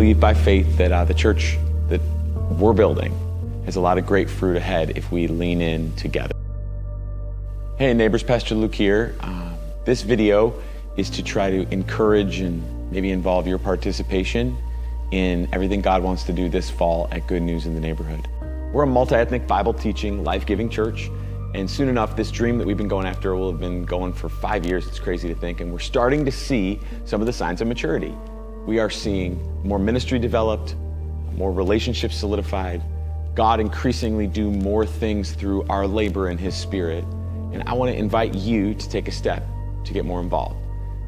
believe by faith that the church that we're building has a lot of great fruit ahead if we lean in together. Hey neighbors, Pastor Luke here. This video is to try to encourage and maybe involve your participation in everything God wants to do this fall at Good News in the Neighborhood. We're a multi-ethnic, Bible-teaching, life-giving church, and soon enough, this dream that we've been going after will have been going for 5 years. It's crazy to think, and we're starting to see some of the signs of maturity. We are seeing more ministry developed, more relationships solidified, God increasingly do more things through our labor in His Spirit, and I want to invite you to take a step to get more involved.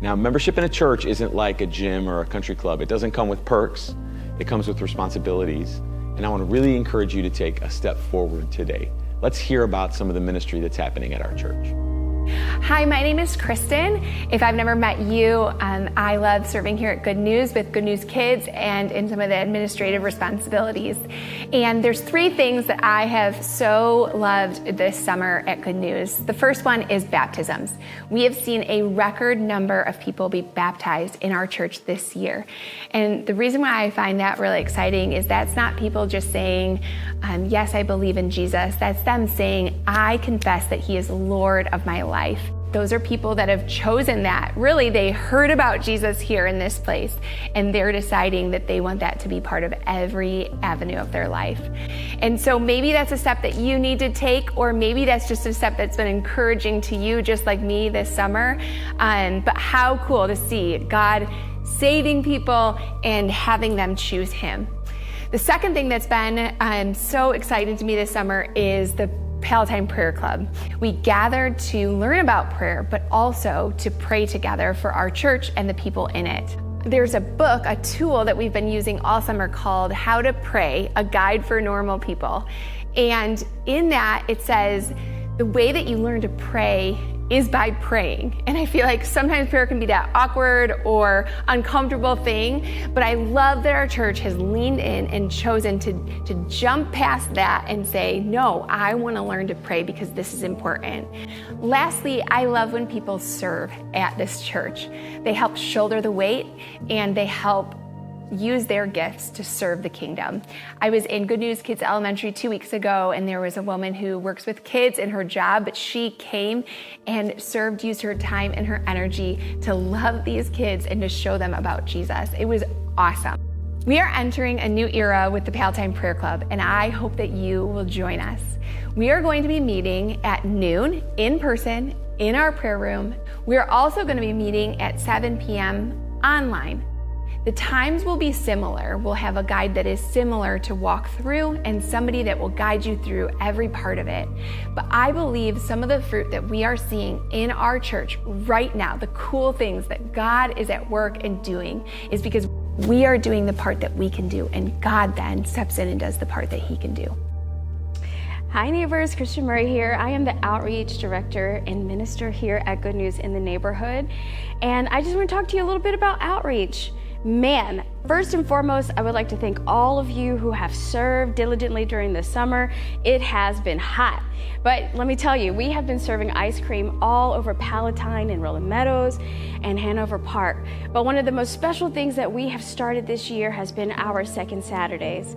Now, membership in a church isn't like a gym or a country club. It doesn't come with perks. It comes with responsibilities. And I want to really encourage you to take a step forward today. Let's hear about some of the ministry that's happening at our church. Hi, my name is Kristen. If I've never met you, I love serving here at Good News with Good News Kids and in some of the administrative responsibilities. And there's 3 things that I have so loved this summer at Good News. The first one is baptisms. We have seen a record number of people be baptized in our church this year. And the reason why I find that really exciting is that's not people just saying, yes, I believe in Jesus. That's them saying, I confess that He is Lord of my life. Those are people that have chosen that. Really, they heard about Jesus here in this place, and they're deciding that they want that to be part of every avenue of their life. And so maybe that's a step that you need to take, or maybe that's just a step that's been encouraging to you, just like me this summer. But how cool to see God saving people and having them choose Him. The second thing that's been so exciting to me this summer is the Palatine Prayer Club. We gathered to learn about prayer, but also to pray together for our church and the people in it. There's a book, a tool that we've been using all summer called How to Pray, a Guide for Normal People. And in that, it says the way that you learn to pray is by praying. And I feel like sometimes prayer can be that awkward or uncomfortable thing, but I love that our church has leaned in and chosen to jump past that and say, no, I want to learn to pray because this is important. Lastly, I love when people serve at this church. They help shoulder the weight and they help use their gifts to serve the kingdom. I was in Good News Kids Elementary 2 weeks ago, and there was a woman who works with kids in her job, but she came and used her time and her energy to love these kids and to show them about Jesus. It was awesome. We are entering a new era with the Palatine Prayer Club, and I hope that you will join us. We are going to be meeting at noon in person in our prayer room. We are also going to be meeting at 7 p.m. online. The times will be similar. We'll have a guide that is similar to walk through and somebody that will guide you through every part of it. But I believe some of the fruit that we are seeing in our church right now, the cool things that God is at work and doing, is because we are doing the part that we can do, and God then steps in and does the part that He can do. Hi neighbors, Christian Murray here. I am the Outreach Director and Minister here at Good News in the Neighborhood. And I just want to talk to you a little bit about outreach. Man, first and foremost, I would like to thank all of you who have served diligently during the summer. It has been hot. But let me tell you, we have been serving ice cream all over Palatine and Rolling Meadows and Hanover Park. But one of the most special things that we have started this year has been our Second Saturdays.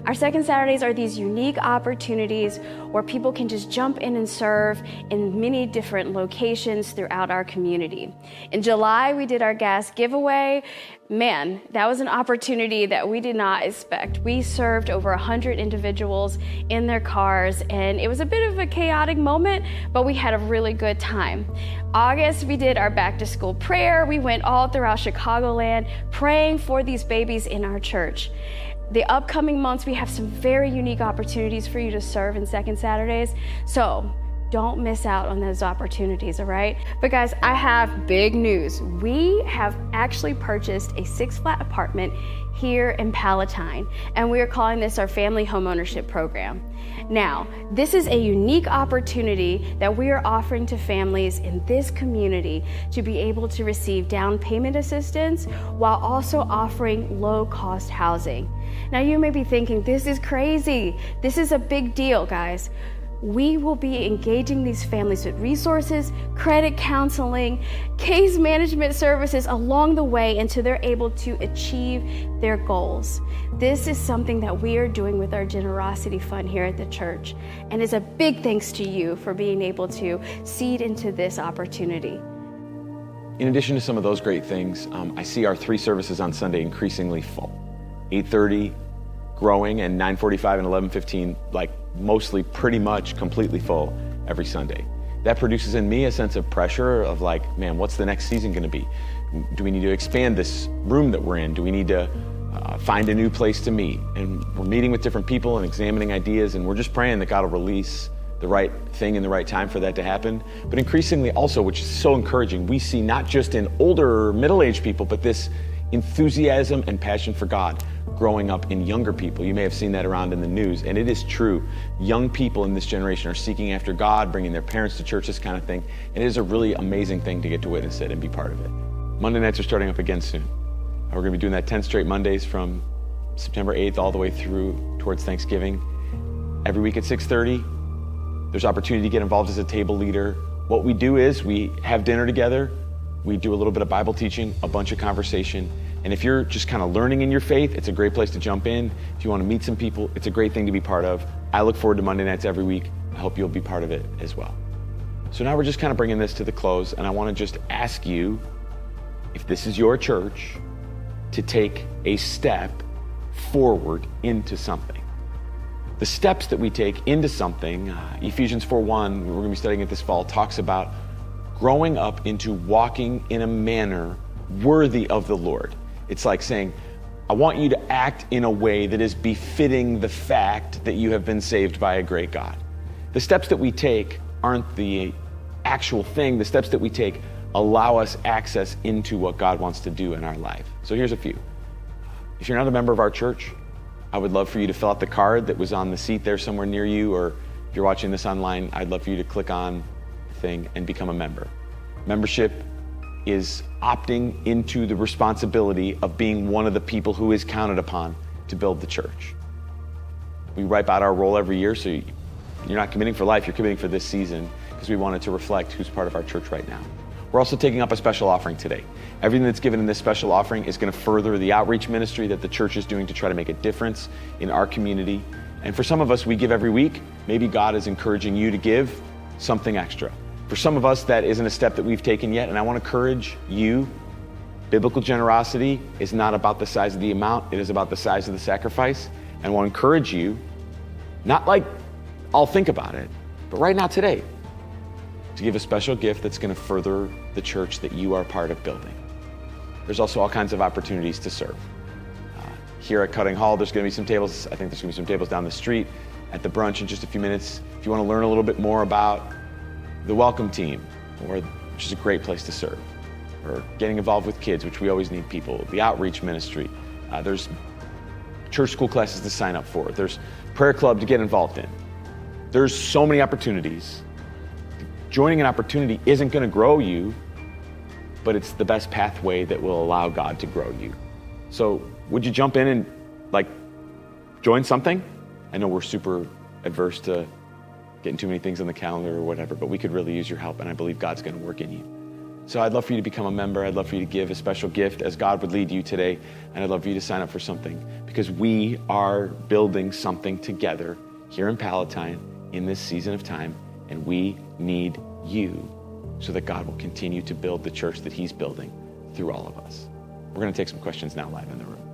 Our Second Saturdays are these unique opportunities where people can just jump in and serve in many different locations throughout our community. In July, we did our gas giveaway. Man, that was an opportunity that we did not expect. We served over 100 individuals in their cars, and it was a bit of a chaotic moment, but we had a really good time. August, we did our back to school prayer. We went all throughout Chicagoland praying for these babies in our church. The upcoming months, we have some very unique opportunities for you to serve in Second Saturdays. So don't miss out on those opportunities, all right? But guys, I have big news. We have actually purchased a 6-flat apartment here in Palatine, and we are calling this our family homeownership program. Now, this is a unique opportunity that we are offering to families in this community to be able to receive down payment assistance while also offering low-cost housing. Now, you may be thinking, this is crazy. This is a big deal, guys. we will be engaging these families with resources, credit counseling, case management services along the way until they're able to achieve their goals. This is something that we are doing with our generosity fund here at the church, and it's a big thanks to you for being able to seed into this opportunity. In addition to some of those great things, I see our 3 services on Sunday increasingly full. 8:30 growing, and 9:45 and 11:15 like mostly pretty much completely full every Sunday. That produces in me a sense of pressure of like, man, what's the next season going to be? Do we need to expand this room that we're in? Do we need to find a new place to meet? And we're meeting with different people and examining ideas, and we're just praying that God will release the right thing in the right time for that to happen. But increasingly also, which is so encouraging, we see not just in older, middle-aged people, but this enthusiasm and passion for God growing up in younger people. You may have seen that around in the news, and it is true. Young people in this generation are seeking after God, bringing their parents to church, this kind of thing. And it is a really amazing thing to get to witness it and be part of it. Monday nights are starting up again soon. We're going to be doing that 10 straight Mondays from September 8th all the way through towards Thanksgiving. Every week at 6:30, there's opportunity to get involved as a table leader. What we do is we have dinner together. We do a little bit of Bible teaching, a bunch of conversation. And if you're just kind of learning in your faith, it's a great place to jump in. If you want to meet some people, it's a great thing to be part of. I look forward to Monday nights every week. I hope you'll be part of it as well. So now we're just kind of bringing this to the close, and I want to just ask you, if this is your church, to take a step forward into something. The steps that we take into something, Ephesians 4:1, we're going to be studying it this fall, talks about growing up into walking in a manner worthy of the Lord. It's like saying, I want you to act in a way that is befitting the fact that you have been saved by a great God. The steps that we take aren't the actual thing. The steps that we take allow us access into what God wants to do in our life. So here's a few. If you're not a member of our church, I would love for you to fill out the card that was on the seat there somewhere near you, or if you're watching this online, I'd love for you to click on the thing and become a member. Membership is opting into the responsibility of being one of the people who is counted upon to build the church. We wipe out our role every year, so you're not committing for life, you're committing for this season, because we wanted to reflect who's part of our church right now. We're also taking up a special offering today. Everything that's given in this special offering is going to further the outreach ministry that the church is doing to try to make a difference in our community. And for some of us, we give every week. Maybe God is encouraging you to give something extra. For some of us, that isn't a step that we've taken yet, and I want to encourage you. Biblical generosity is not about the size of the amount, it is about the size of the sacrifice. And I want to encourage you, not like I'll think about it, but right now today, to give a special gift that's going to further the church that you are part of building. There's also all kinds of opportunities to serve. Here at Cutting Hall, there's going to be some tables. I think there's going to be some tables down the street at the brunch in just a few minutes. If you want to learn a little bit more about the welcome team, which is a great place to serve, or getting involved with kids, which we always need people, the outreach ministry. There's church school classes to sign up for. There's prayer club to get involved in. There's so many opportunities. Joining an opportunity isn't going to grow you, but it's the best pathway that will allow God to grow you. So would you jump in and join something? I know we're super adverse to getting too many things on the calendar or whatever, but we could really use your help, and I believe God's going to work in you. So I'd love for you to become a member. I'd love for you to give a special gift as God would lead you today, and I'd love for you to sign up for something, because we are building something together here in Palatine in this season of time, and we need you so that God will continue to build the church that He's building through all of us. We're going to take some questions now live in the room.